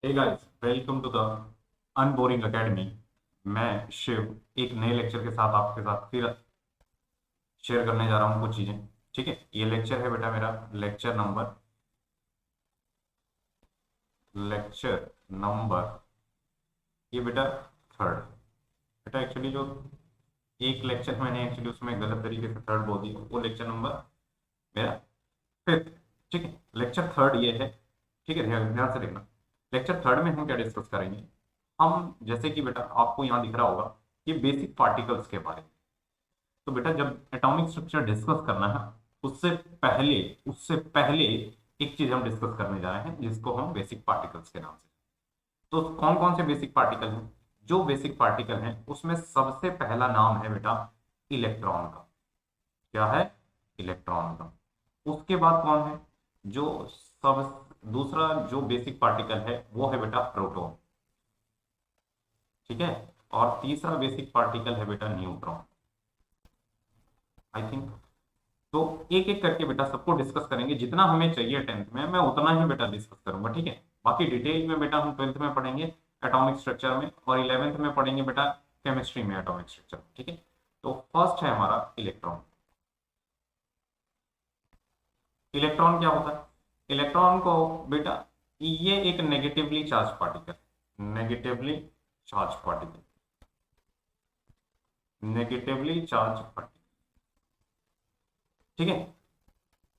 Hey guys, welcome to the unboring academy. मैं शिव एक नए लेक्चर के साथ आपके साथ फिर शेयर करने जा रहा हूँ कुछ चीज़ें। ठीक है, ये लेक्चर है बेटा मेरा लेक्चर नंबर ये बेटा थर्ड। बेटा एक्चुअली जो एक लेक्चर मैंने एक्चुअली उसमें गलत तरीके से थर्ड बोल दिया, वो लेक्चर नंबर मेरा फिफ्थ। ठीक है, लेक्चर थर्ड ये है। ठीक है, ध्यान ध्यान से देखना। लेक्चर थर्ड में हम क्या डिस्कस करेंगे। हम जैसे कि बेटा आपको यहाँ दिख रहा होगा ये बेसिक पार्टिकल्स के बारे में। तो बेटा जब एटॉमिक स्ट्रक्चर डिस्कस करना है उससे पहले उससे पहले एक चीज हम डिस्कस करने जा रहे हैं जिसको हम बेसिक पार्टिकल्स के नाम से। तो कौन कौन से बेसिक पार्टिकल हैं? जो बेसिक पार्टिकल हैं उसमें सबसे पहला नाम है बेटा इलेक्ट्रॉन का। क्या है? इलेक्ट्रॉन का। उसके बाद कौन है? जो सब दूसरा जो बेसिक पार्टिकल है वो है बेटा प्रोटॉन। ठीक है। और तीसरा बेसिक पार्टिकल है बेटा न्यूट्रॉन। आई थिंक तो एक एक करके बेटा सबको डिस्कस करेंगे। जितना हमें चाहिए टेंथ में मैं उतना ही बेटा डिस्कस करूंगा। ठीक है, बाकी डिटेल में बेटा हम ट्वेल्थ में पढ़ेंगे एटॉमिक स्ट्रक्चर में, और इलेवेंथ में पढ़ेंगे बेटा केमिस्ट्री में एटॉमिक स्ट्रक्चर। ठीक है, तो फर्स्ट है हमारा इलेक्ट्रॉन। इलेक्ट्रॉन क्या होता है? इलेक्ट्रॉन को बेटा ये एक negatively charge particle, negatively charge particle. ठीक है।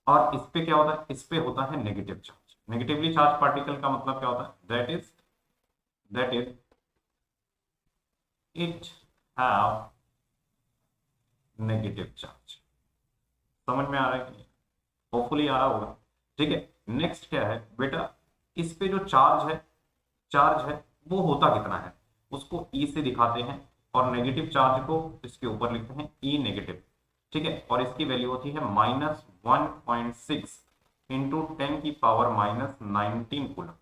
और इस पे क्या होता है? इस पे होता है negative charge. Negatively charge particle का मतलब क्या होता है? That is it have negative charge. समझ में आ रहा है कि होपफुली आ रहा होगा। ठीक है। नेक्स्ट क्या है बेटा? इस पे जो चार्ज है वो होता कितना है उसको ई से दिखाते हैं, और नेगेटिव चार्ज को इसके ऊपर लिखते हैं ई नेगेटिव। ठीक है, और इसकी वैल्यू होती है -1.6 इंटू 10 की पावर -19 कूलम।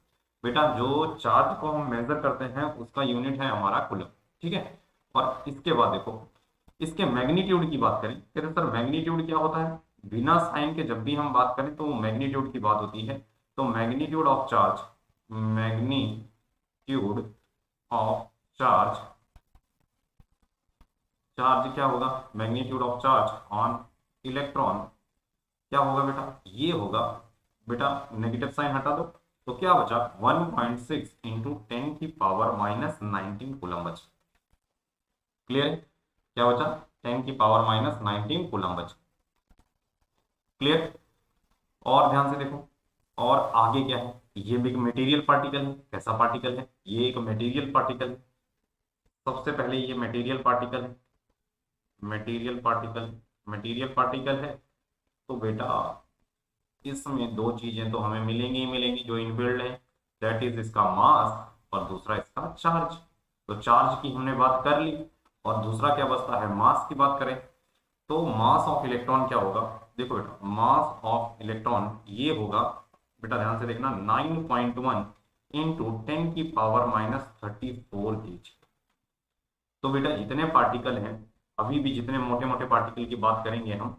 बेटा जो चार्ज को हम मेजर करते हैं उसका यूनिट है हमारा कूलम। ठीक है। और इसके बाद देखो, इसके मैग्नीट्यूड की बात करें, कहते सर मैग्नीट्यूड क्या होता है? बिना साइन के जब भी हम बात करें तो मैग्नीट्यूड की बात होती है। तो मैग्नीट्यूड ऑफ चार्ज चार्ज क्या होगा? Magnitude of charge on electron क्या होगा बेटा? ये होगा बेटा, नेगेटिव साइन हटा दो तो क्या बचा? 1.6 इंटू 10 की पावर -19 कूलम बचा। क्लियर है? क्या बचा? 10 की पावर -19 कूलम बचा। क्लियर? और ध्यान से देखो, और आगे क्या है? ये भी एक मटेरियल पार्टिकल है। कैसा पार्टिकल है? ये एक मटेरियल पार्टिकल है। सबसे पहले ये मटेरियल पार्टिकल है। मटेरियल पार्टिकल है। तो बेटा इसमें दो चीजें तो हमें मिलेंगी ही मिलेंगी जो इनबिल्ड है। दैट इज इसका मास और दूसरा इसका चार्ज। तो चार्ज की हमने बात कर ली, और दूसरा क्या बचता है? मास की बात करें तो मास ऑफ इलेक्ट्रॉन क्या होगा? देखो बेटा, मास ऑफ इलेक्ट्रॉन ये होगा बेटा, ध्यान से देखना, 9.1 इंटू 10 की पावर -34 kg। तो बेटा इतने पार्टिकल हैं। अभी भी जितने मोटे मोटे पार्टिकल की बात करेंगे हम,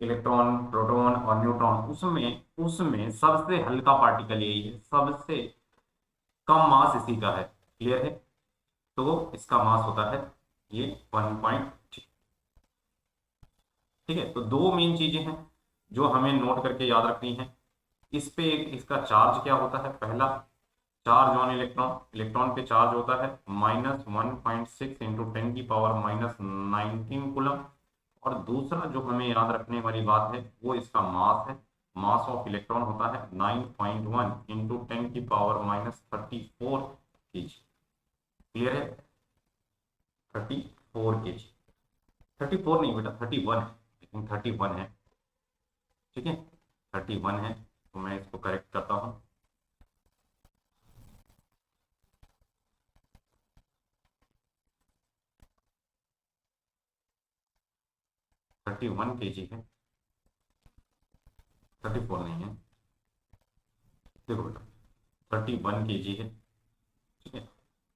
इलेक्ट्रॉन, प्रोटॉन और न्यूट्रॉन, उसमें उसमें सबसे हल्का पार्टिकल यही है, सबसे कम मास इसी का है। क्लियर है? तो इसका मास होता है ये 1.3। ठीक है, तो दो मेन चीजें हैं जो हमें नोट करके याद रखनी है। इस पे एक इसका चार्ज क्या होता है? पहला चार्ज ऑन इलेक्ट्रॉन, इलेक्ट्रॉन पे चार्ज होता है -1.6 इंटू 10 की पावर -19 कूलम। और दूसरा जो हमें याद रखने वाली बात है वो इसका मास है। मास ऑफ इलेक्ट्रॉन होता है 9.1 इंटू 10 की पावर -34 kg। क्लियर है? 34 kg। 34 नहीं बेटा, 31 है। आई थिंक 31 है। ठीक है, 31 है। तो मैं इसको करेक्ट करता हूँ। 31 kg है, 34 नहीं है। देखो बेटा, 31 kg है। ठीक है,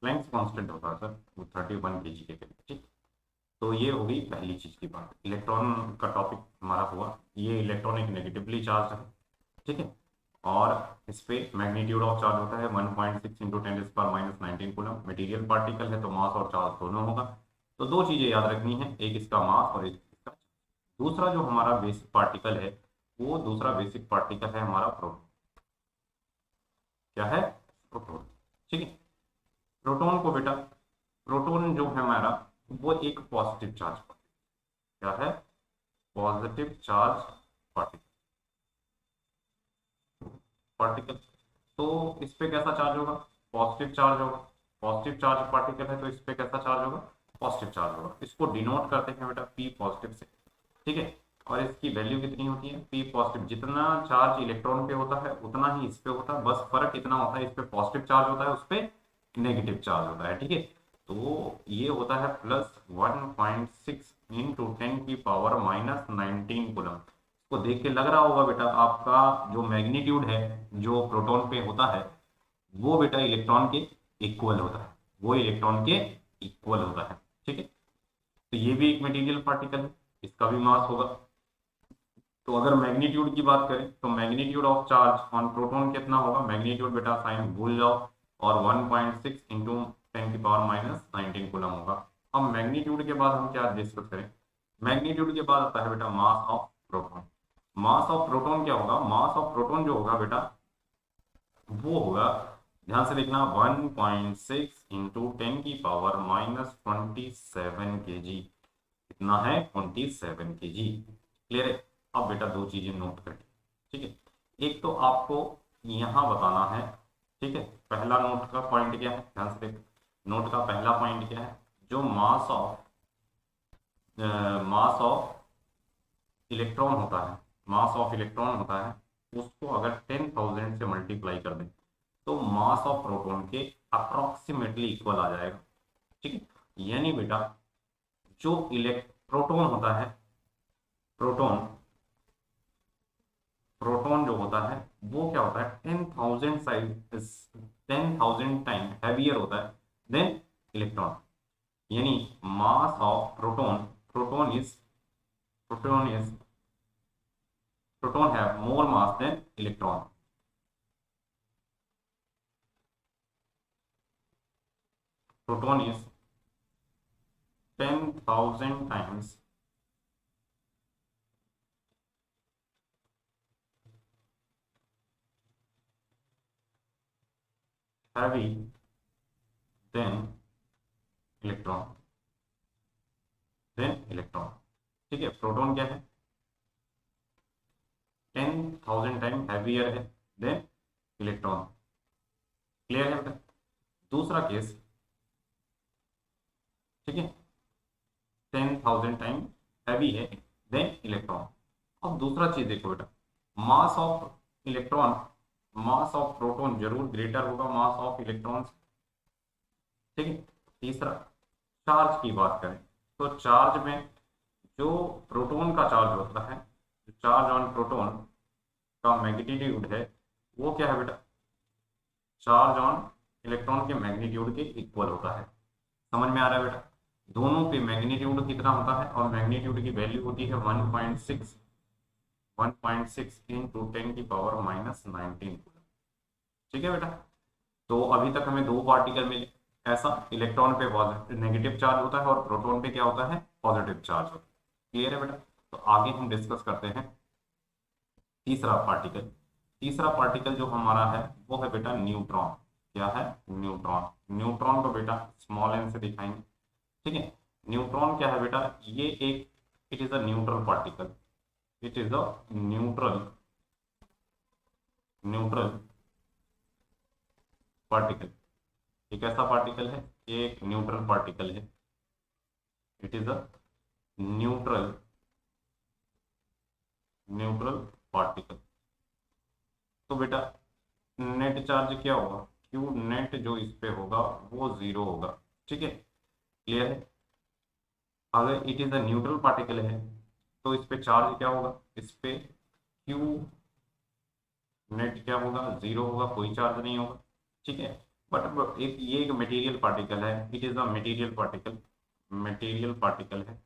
प्लैंक्स कांस्टेंट होता है सर वो 31 kg के करीब। ठीक, तो ये हो गई पहली चीज की बात। इलेक्ट्रॉन का टॉपिक हमारा हुआ। ये इलेक्ट्रॉन एक नेगेटिवली चार्ज है। ठीक है। और इस पे मैग्नीट्यूड ऑफ चार्ज होता है 1.6 इंटू 10⁻⁻19 कूलम। मटेरियल पार्टिकल है तो मास और चार्ज दोनों होगा। तो दो चीजें याद रखनी है, एक इसका मास और एक इसका। दूसरा जो हमारा बेसिक पार्टिकल है, वो दूसरा बेसिक पार्टिकल है हमारा प्रोटॉन। क्या है? प्रोटॉन। ठीक है। प्रोटॉन को बेटा, प्रोटॉन जो है हमारा, वो एक पॉजिटिव चार्ज पार्टिकल। क्या है? Positive charge particle. पार्टिकल तो इस पे कैसा चार्ज होगा? पॉजिटिव चार्ज होगा। पॉजिटिव चार्ज पार्टिकल है तो इस पे कैसा चार्ज होगा? पॉजिटिव चार्ज होगा। इसको डिनोट करते हैं बेटा पी पॉजिटिव से। ठीक है। और इसकी वैल्यू कितनी होती है? P positive. जितना चार्ज इलेक्ट्रॉन पे होता है उतना ही इस पे होता है, बस फर्क इतना होता है, इस पे पॉजिटिव चार्ज होता है, उस पे नेगेटिव चार्ज होता है। ठीक है। तो ये होता है +1.6 इंटू 10⁻⁻19 कूलम। को देख के लग रहा होगा बेटा आपका जो मैग्नीट्यूड है, जो प्रोटॉन पे होता है, वो बेटा इलेक्ट्रॉन के इक्वल होता है। वो इलेक्ट्रॉन के इक्वल होता है। ठीक है। तो ये भी एक मटेरियल पार्टिकल है, इसका भी मास होगा। तो अगर मैग्नीट्यूड की बात करें तो magnitude of charge on proton कितना होगा? मैग्नीट्यूड बेटा साइन भूल जाओ, और 1.6 इंटू 10⁻⁻19 कूलम होगा। अब मैग्नीट्यूड के बाद हम क्या डिस्कस करें? मैग्नीट्यूड के बाद आता है बेटा mass of proton. Mass of proton क्या होगा? मास ऑफ प्रोटॉन जो होगा बेटा, वो होगा, ध्यान से देखना, 1.6 इंटू 10⁻⁻27 kg। कितना है? 27 kg। क्लियर है? अब बेटा दो चीजें नोट करें। ठीक है। एक तो आपको यहां बताना है। ठीक है। पहला नोट का पॉइंट क्या है? ध्यान से देख। नोट का पहला पॉइंट क्या है? जो मास ऑफ इलेक्ट्रॉन होता है, मास ऑफ इलेक्ट्रॉन होता है, उसको अगर 10,000 से मल्टीप्लाई कर दें तो मास ऑफ प्रोटॉन के अप्रोक्सीमेटली इक्वल आ जाएगा। ठीक है। यानी बेटा जो प्रोटॉन होता है, प्रोटॉन प्रोटॉन जो होता है वो क्या होता है? 10,000 टाइम हैवियर होता है देन इलेक्ट्रॉन। यानी mass of proton, proton is proton have more mass than electron. Proton is 10,000 times heavy than electron. ठीक है। प्रोटॉन क्या है? 10,000 टाइम हैवियर है देन इलेक्ट्रॉन। क्लियर है बेटा? दूसरा केस, ठीक है, 10,000 टाइम हैवी है देन इलेक्ट्रॉन। अब दूसरा चीज देखो बेटा, mass of electron, mass of proton जरूर ग्रेटर होगा मास ऑफ इलेक्ट्रॉन। ठीक है। तीसरा, चार्ज की बात करें तो चार्ज में जो प्रोटॉन का चार्ज होता है, जो चार्ज ऑन प्रोटॉन का मैग्नीट्यूड है, वो क्या है बेटा? चार्ज ऑन इलेक्ट्रॉन के मैग्नीट्यूड के इक्वल होता है। समझ में आ रहा है बेटा? दोनों पे मैग्नीट्यूड कितना होता है, और मैग्नीट्यूड की वैल्यू होती है 1.6 इंटू 10⁻⁻19। ठीक है बेटा? तो अभी तक हमें दो पार्टिकल मिले। ऐसा इलेक्ट्रॉन पे पॉजिटिव नेगेटिव चार्ज होता है और प्रोटॉन पे क्या होता है? पॉजिटिव चार्ज होता है। क्लियर है बेटा? तो आगे हम डिस्कस करते हैं तीसरा पार्टिकल। तीसरा पार्टिकल जो हमारा है वो है बेटा न्यूट्रॉन। क्या है? न्यूट्रॉन। न्यूट्रॉन को बेटा स्मॉल एन से दिखाएंगे। ठीक है। न्यूट्रॉन क्या है बेटा? ये एक, it is a neutral particle. It is a neutral particle. एक ऐसा पार्टिकल है, ये एक न्यूट्रल पार्टिकल है। It is a neutral neutral particle. तो बेटा नेट चार्ज क्या होगा? क्यू नेट जो इस पे होगा वो 0 होगा। ठीक है। क्लियर है? अगर it is a neutral particle है तो इस पे चार्ज क्या होगा? इस पे क्यू नेट क्या होगा? 0 होगा, कोई चार्ज नहीं होगा। ठीक है। बट एक ये एक मटेरियल पार्टिकल है, it is a material particle, material particle है,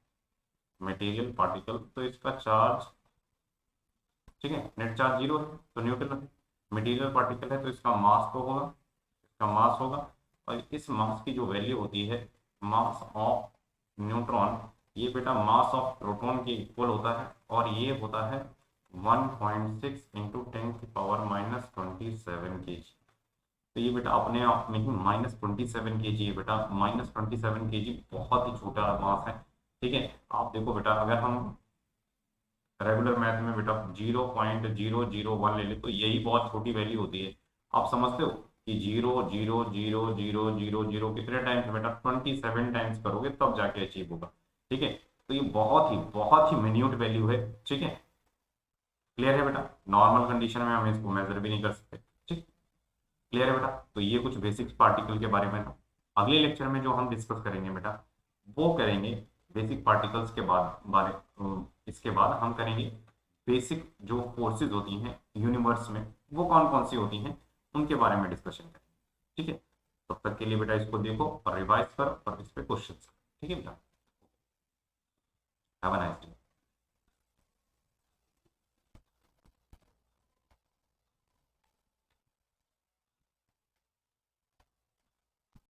मटेरियल पार्टिकल, तो इसका चार्ज, ठीक है, नेट चार्ज 0 है तो न्यूट्रल है। मटेरियल पार्टिकल है तो इसका मास तो होगा, इसका मास होगा, और इस मास की जो वैल्यू होती है मास ऑफ न्यूट्रॉन, ये बेटा मास ऑफ प्रोटॉन के इक्वल होता है, और ये होता है 1.6 इंटू 10⁻27 kg। तो ये बेटा अपने आप में ही -27 kg है बेटा, -27 kg बहुत ही छोटा मास है, ठीक है। आप देखो बेटा, अगर हम रेगुलर मैथ में बेटा 0.001 ले ले तो यही बहुत छोटी वैल्यू होती है। आप समझते हो कि 0.00000 कितने टाइम्स बेटा, 27 टाइम्स करोगे तब जाके अचीव होगा, ठीक है। तो ये बहुत ही मिन्यूट वैल्यू है, ठीक है। क्लियर है बेटा, नॉर्मल कंडीशन में हम इसको मेजर भी नहीं कर सकते, ठीक। क्लियर है बेटा, तो ये कुछ बेसिक्स पार्टिकल के बारे में था। अगले लेक्चर में जो हम डिस्कस करेंगे बेटा, वो करेंगे बेसिक पार्टिकल्स के इसके बाद हम करेंगे बेसिक जो फोर्सेज होती हैं यूनिवर्स में, वो कौन कौन सी होती हैं उनके बारे में डिस्कशन करेंगे, ठीक है। तब तक के लिए बेटा इसको देखो और रिवाइज करो और इस पे क्वेश्चन, ठीक है बेटा। Have a nice day.